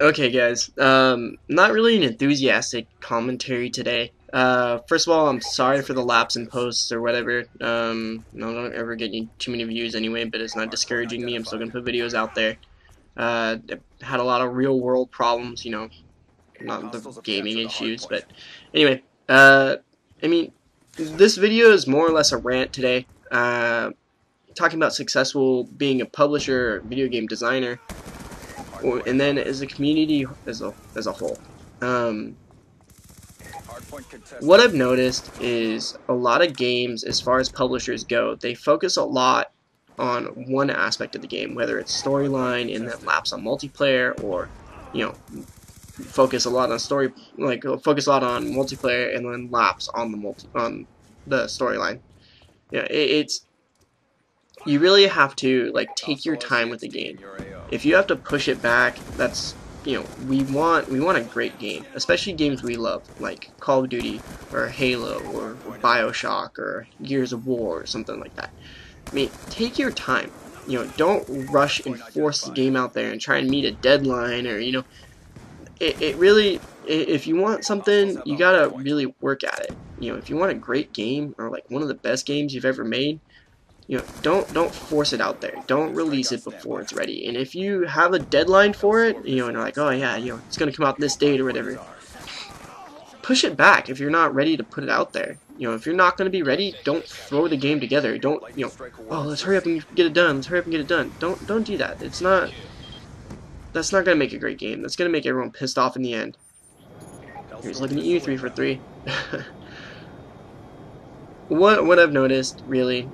Okay, guys. Not really an enthusiastic commentary today. First of all, I'm sorry for the lapse in posts or whatever. No, I don't ever get too many views anyway, but it's not discouraging me. I'm still gonna put videos out there. Had a lot of real world problems, not the gaming issues, but anyway. I mean, this video is more or less a rant today. Talking about successful being a publisher, or video game designer, and then as a community as a whole. Um, what I've noticed is a lot of games, as far as publishers go, they focus a lot on one aspect of the game, whether it's storyline and then laps on multiplayer, or you know, focus a lot on focus a lot on multiplayer and then laps on the storyline. It's you really have to like take your time with the game. If you have to push it back, that's we want a great game, especially games we love like Call of Duty or Halo or BioShock or Gears of War or something like that. I mean, take your time. Don't rush and force the game out there and try and meet a deadline, or it really, if you want something, you gotta really work at it. If you want a great game or like one of the best games you've ever made, don't force it out there. Don't release it before it's ready. And if you have a deadline for it, and you're like, oh yeah, it's gonna come out this date or whatever, push it back if you're not ready to put it out there. If you're not gonna be ready, don't throw the game together. Don't, oh, let's hurry up and get it done. Let's hurry up and get it done. Don't do that. That's not gonna make a great game. That's gonna make everyone pissed off in the end. Here's looking at you, 3 for 3. What I've noticed really,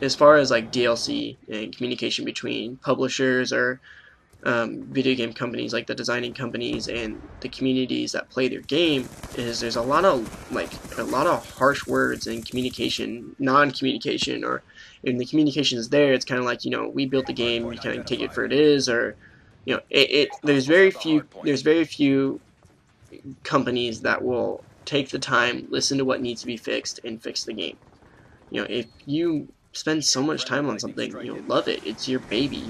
as far as like DLC and communication between publishers or video game companies, like the designing companies and the communities that play their game, is there's a lot of harsh words in communication, non-communication, or in the communication is there. It's kind of like, we built the game, you kind of take it for it is, or there's very few companies that will take the time, listen to what needs to be fixed, and fix the game. If you spend so much time on something, love it. It's your baby.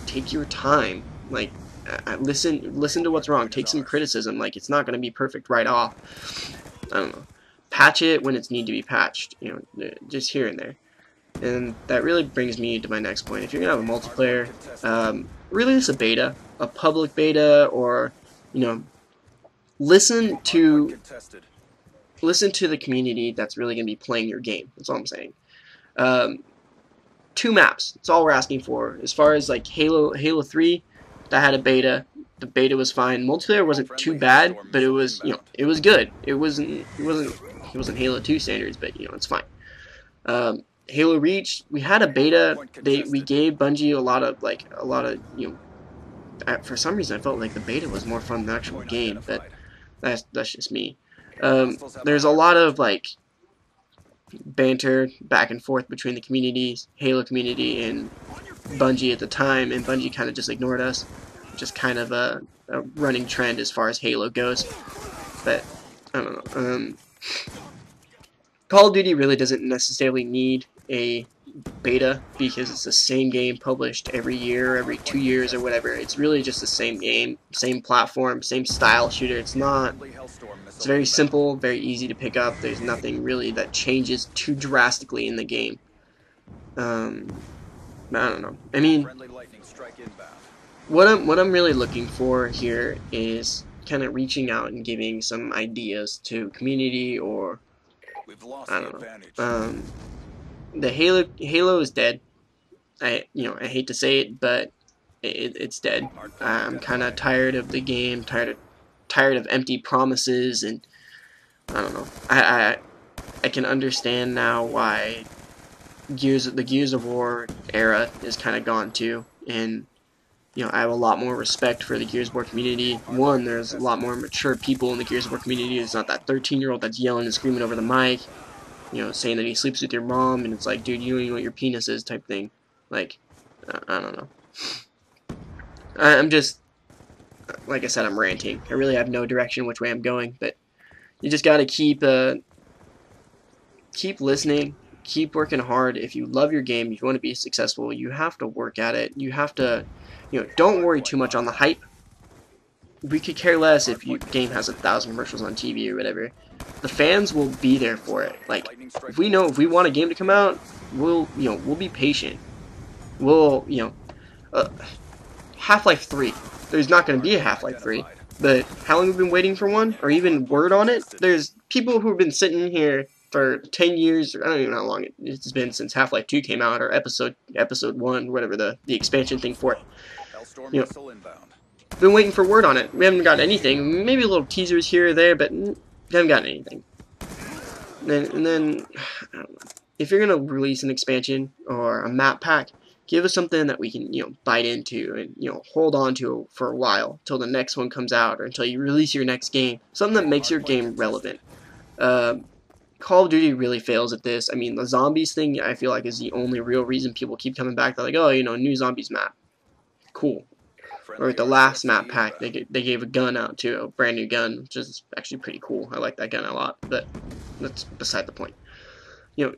Take your time. Like, listen to what's wrong. Take some criticism. Like, it's not going to be perfect right off. I don't know. Patch it when it's need to be patched. Just here and there. And that really brings me to my next point. If you're gonna have a multiplayer, release a beta, a public beta, or listen to the community that's really gonna be playing your game. That's all I'm saying. Um, 2 maps. That's all we're asking for. As far as like Halo 3, that had a beta. The beta was fine. Multiplayer wasn't too bad, but it was it was good. It wasn't Halo 2 standards, but it's fine. Halo Reach, we had a beta. We gave Bungie a lot of for some reason I felt like the beta was more fun than the actual game, but that's just me. There's a lot of like banter back and forth between the communities, Halo community and Bungie at the time, and Bungie kind of just ignored us. Just kind of a running trend as far as Halo goes. But I don't know. Call of Duty really doesn't necessarily need a beta because it's the same game published every year, every 2 years or whatever. It's really just the same game, same platform, same style shooter. It's very simple, very easy to pick up. There's nothing really that changes too drastically in the game. I don't know. I mean, what I'm really looking for here is kind of reaching out and giving some ideas to community, or I don't know. The Halo is dead. I hate to say it, but it's dead. I'm kind of tired of the game, tired of empty promises, and I don't know. I can understand now why the Gears of War era is kind of gone too, and I have a lot more respect for the Gears of War community. One, there's a lot more mature people in the Gears of War community. It's not that 13-year-old that's yelling and screaming over the mic, saying that he sleeps with your mom, and it's like, dude, you don't know what your penis is type thing. Like, I don't know. I'm just, like I said, I'm ranting. I really have no direction which way I'm going, but you just gotta keep listening, keep working hard. If you love your game, if you want to be successful, you have to work at it. You have to, don't worry too much on the hype. We could care less if your game has 1,000 commercials on TV or whatever. The fans will be there for it. Like, if we want a game to come out, we'll be patient. We'll, Half-Life 3. There's not going to be a Half-Life 3. But how long have we been waiting for one? Or even word on it? There's people who have been sitting here for 10 years, or I don't even know how long it's been since Half-Life 2 came out, or episode 1, whatever the expansion thing for it. Been waiting for word on it. We haven't got anything. Maybe little teasers here or there, but we haven't gotten anything. And then, I don't know. If you're going to release an expansion or a map pack, give us something that we can, bite into and, hold on to for a while till the next one comes out or until you release your next game. Something that makes your game relevant. Call of Duty really fails at this. I mean, the zombies thing, I feel like, is the only real reason people keep coming back. They're like, oh, new zombies map. Cool. Or the last map pack, they gave a gun out too, a brand new gun, which is actually pretty cool. I like that gun a lot, but that's beside the point.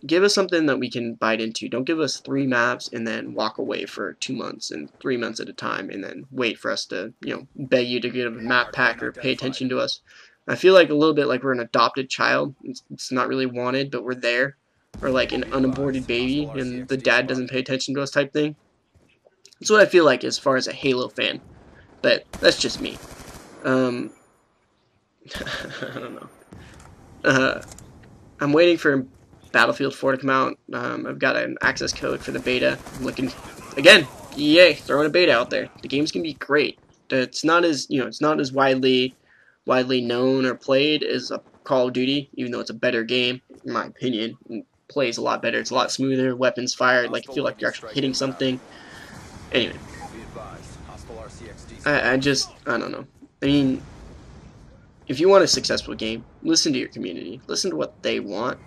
Give us something that we can bite into. Don't give us 3 maps and then walk away for 2 months and 3 months at a time and then wait for us to, beg you to get a map pack or pay attention to us. I feel like a little bit like we're an adopted child. It's not really wanted, but we're there. Or like an unaborted baby and the dad doesn't pay attention to us type thing. That's what I feel like as far as a Halo fan. But that's just me. I don't know. I'm waiting for Battlefield 4 to come out. I've got an access code for the beta. I'm looking, again, EA throwing a beta out there. The game's gonna be great. It's not as it's not as widely known or played as a Call of Duty, even though it's a better game in my opinion. It plays a lot better. It's a lot smoother. Weapons fired. Like, you feel like you're actually hitting something. Anyway, I don't know. I mean, if you want a successful game, listen to your community. Listen to what they want.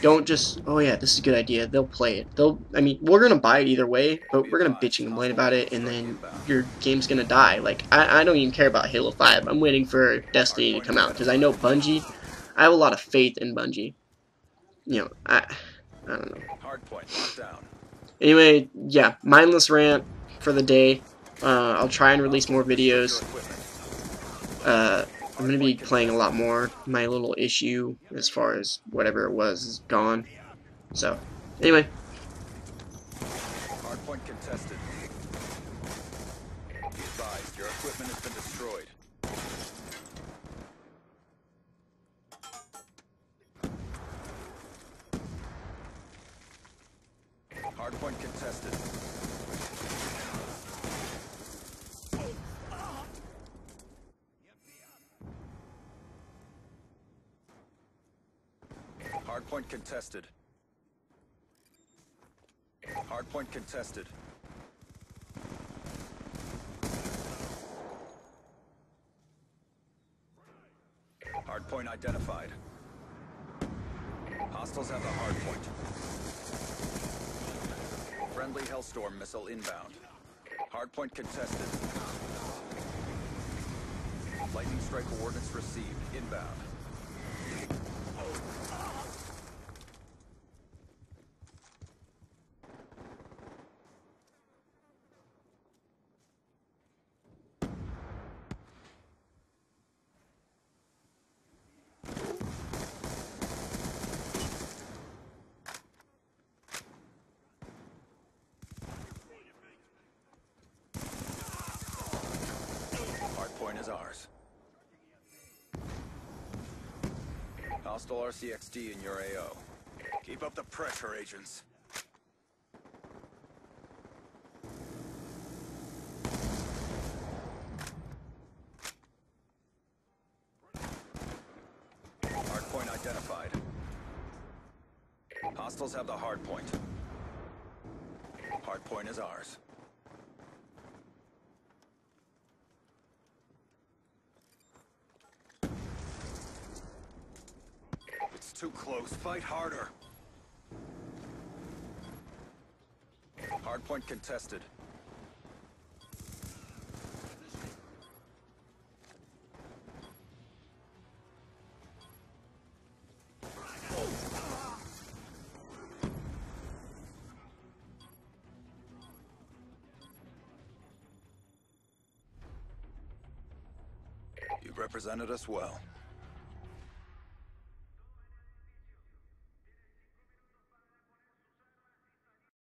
Don't just, oh yeah, this is a good idea. They'll play it. I mean, we're gonna buy it either way, but we're gonna bitch and complain about it, and then your game's gonna die. Like, I don't even care about Halo 5. I'm waiting for Destiny to come out because I know Bungie. I have a lot of faith in Bungie. I don't know. Anyway, yeah, mindless rant for the day. I'll try and release more videos. I'm going to be playing a lot more. My little issue, as far as whatever it was, is gone. So, anyway. Hardpoint contested. Be advised, your equipment has been destroyed. Hardpoint contested. Hardpoint contested. Hardpoint contested. Hardpoint identified. Hostiles have the hardpoint. Friendly Hellstorm missile inbound. Hardpoint contested. Lightning strike coordinates received. Inbound. Hardpoint is ours. Hostile RCXD in your AO. Keep up the pressure, agents. Hardpoint identified. Hostiles have the hardpoint. Hardpoint is ours. It's too close. Fight harder. Hardpoint contested. You've represented us well.